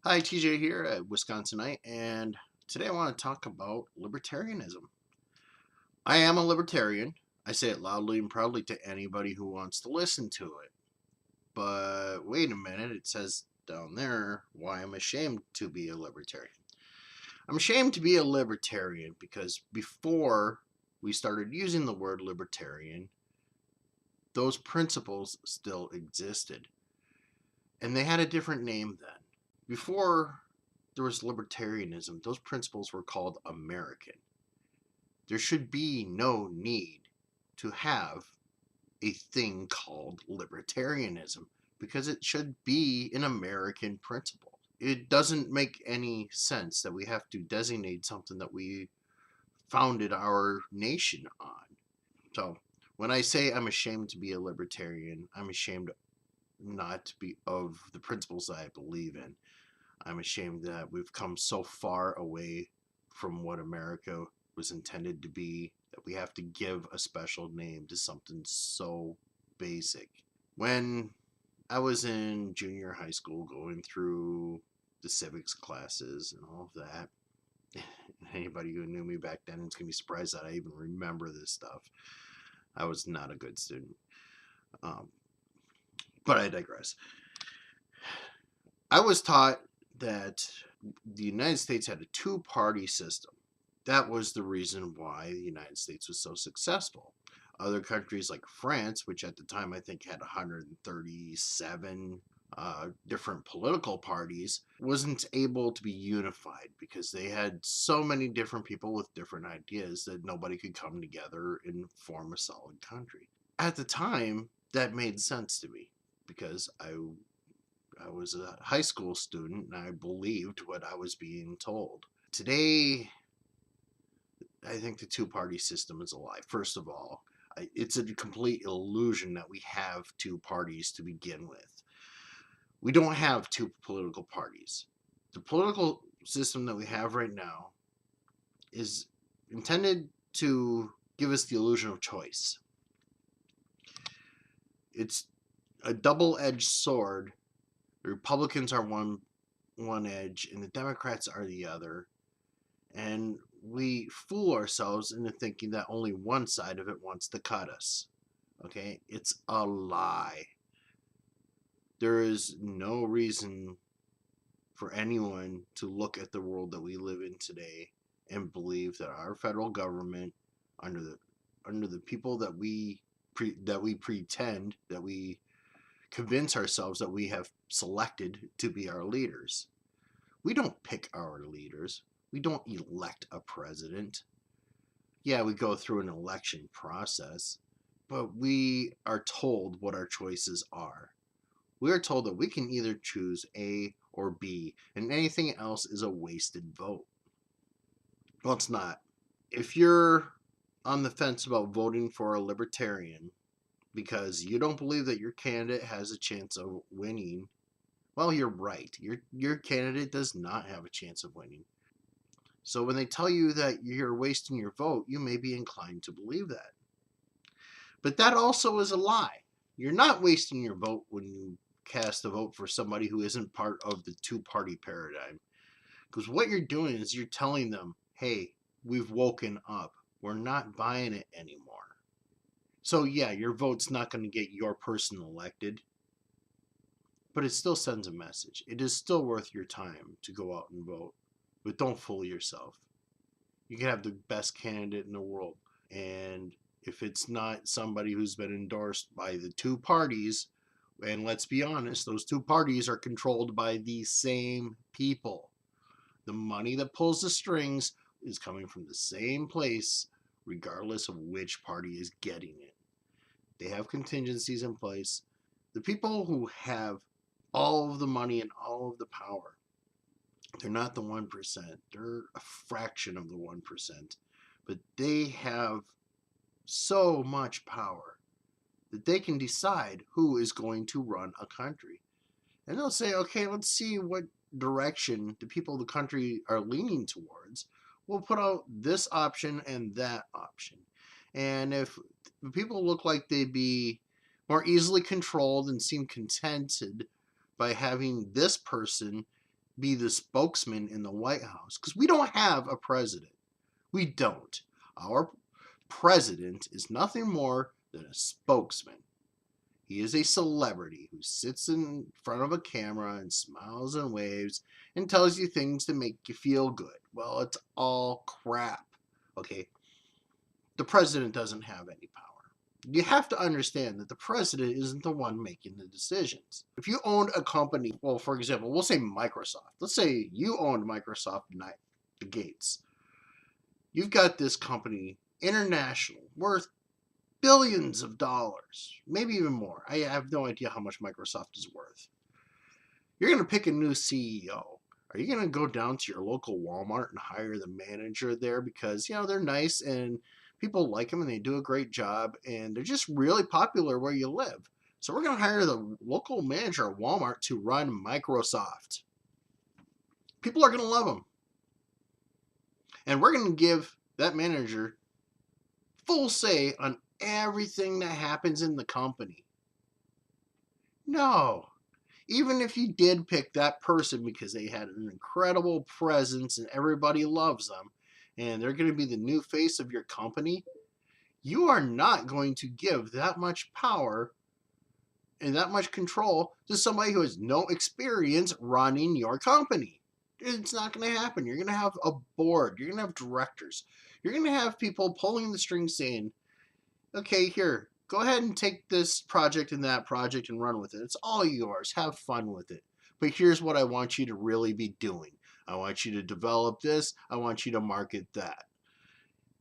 Hi, TJ here at Wisconsiknight, and today I want to talk about libertarianism. I am a libertarian. I say it loudly and proudly to anybody who wants to listen to it. But wait a minute, it says down there why I'm ashamed to be a libertarian. I'm ashamed to be a libertarian because before we started using the word libertarian, those principles still existed. And they had a different name then. Before there was libertarianism, those principles were called American. There should be no need to have a thing called libertarianism because it should be an American principle. It doesn't make any sense that we have to designate something that we founded our nation on. So when I say I'm ashamed to be a libertarian, I'm ashamed not to be of the principles that I believe in. I'm ashamed that we've come so far away from what America was intended to be that we have to give a special name to something so basic. When I was in junior high school going through the civics classes and all of that, anybody who knew me back then is going to be surprised that I even remember this stuff. I was not a good student. Um, but I digress. I was taught that the United States had a two-party system. That was the reason why the United States was so successful. Other countries like France, which at the time I think had 137 different political parties, wasn't able to be unified because they had so many different people with different ideas that nobody could come together and form a solid country. At the time, that made sense to me because I was a high school student and I believed what I was being told. Today, I think the two party system is a lie. First of all, it's a complete illusion that we have two parties to begin with. We don't have two political parties. The political system that we have right now is intended to give us the illusion of choice. It's a double edged sword. The Republicans are one edge and the Democrats are the other. And we fool ourselves into thinking that only one side of it wants to cut us. Okay? It's a lie. There is no reason for anyone to look at the world that we live in today and believe that our federal government, under the people that we pretend that we convince ourselves that we have selected to be our leaders. We don't pick our leaders. We don't elect a president. Yeah, we go through an election process, but we are told what our choices are. We are told that we can either choose A or B, and anything else is a wasted vote. Well, it's not. If you're on the fence about voting for a libertarian because you don't believe that your candidate has a chance of winning, well, you're right. Your candidate does not have a chance of winning. So when they tell you that you're wasting your vote, you may be inclined to believe that. But that also is a lie. You're not wasting your vote when you cast a vote for somebody who isn't part of the two-party paradigm. Because what you're doing is you're telling them, hey, we've woken up. We're not buying it anymore. So yeah, your vote's not going to get your person elected, but it still sends a message. It is still worth your time to go out and vote. But don't fool yourself. You can have the best candidate in the world. And if it's not somebody who's been endorsed by the two parties, and let's be honest, those two parties are controlled by the same people. The money that pulls the strings is coming from the same place, regardless of which party is getting it. They have contingencies in place. The people who have all of the money and all of the power, they're not the 1%. They're a fraction of the 1%. But they have so much power that they can decide who is going to run a country. And they'll say, okay, let's see what direction the people of the country are leaning towards. We'll put out this option and that option. And if the people look like they'd be more easily controlled and seem contented by having this person be the spokesman in the White House, because we don't have a president. We don't. Our president is nothing more than a spokesman. He is a celebrity who sits in front of a camera and smiles and waves and tells you things to make you feel good. Well, it's all crap. Okay? The president doesn't have any power. You have to understand that the president isn't the one making the decisions. If you owned a company, well, for example, we'll say Microsoft. Let's say you owned Microsoft, the Gates. You've got this company, international, worth billions of dollars, maybe even more. I have no idea how much Microsoft is worth. You're going to pick a new CEO. Are you going to go down to your local Walmart and hire the manager there because, they're nice and people like them and they do a great job and they're just really popular where you live? So we're going to hire the local manager at Walmart to run Microsoft. People are going to love him. And we're going to give that manager full say on everything that happens in the company. No. Even if you did pick that person because they had an incredible presence and everybody loves them, and they're going to be the new face of your company, you are not going to give that much power and that much control to somebody who has no experience running your company. It's not going to happen. You're going to have a board. You're going to have directors. You're going to have people pulling the strings saying, okay, here, go ahead and take this project and that project and run with it. It's all yours. Have fun with it. But here's what I want you to really be doing. I want you to develop this. I want you to market that.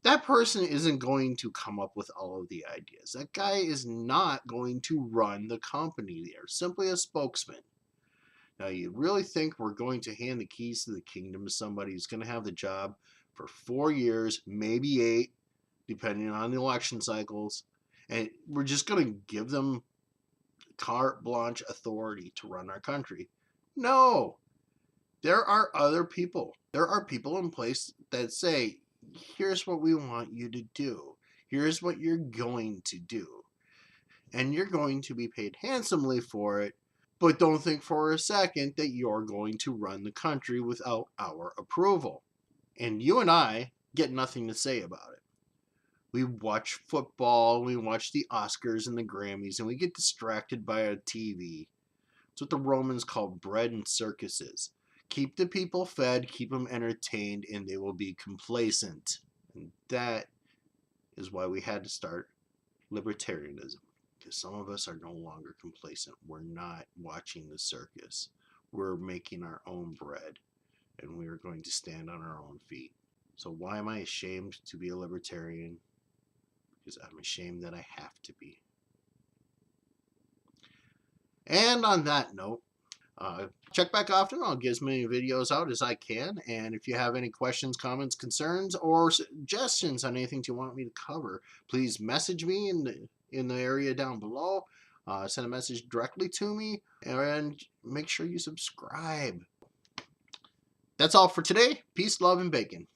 That person isn't going to come up with all of the ideas. That guy is not going to run the company. They're simply a spokesman. Now, you really think we're going to hand the keys to the kingdom to somebody who's going to have the job for 4 years, maybe 8, depending on the election cycles, and we're just going to give them carte blanche authority to run our country? No. There are other people. There are people in place that say, here's what we want you to do. Here's what you're going to do. And you're going to be paid handsomely for it, but don't think for a second that you're going to run the country without our approval. And you and I get nothing to say about it. We watch football, we watch the Oscars and the Grammys, and we get distracted by a TV. It's what the Romans called bread and circuses. Keep the people fed, keep them entertained, and they will be complacent. And that is why we had to start libertarianism. Because some of us are no longer complacent. We're not watching the circus. We're making our own bread. And we are going to stand on our own feet. So why am I ashamed to be a libertarian? Because I'm ashamed that I have to be. And on that note, check back often. I'll get as many videos out as I can. And if you have any questions, comments, concerns, or suggestions on anything you want me to cover, please message me in the area down below. Send a message directly to me. And make sure you subscribe. That's all for today. Peace, love, and bacon.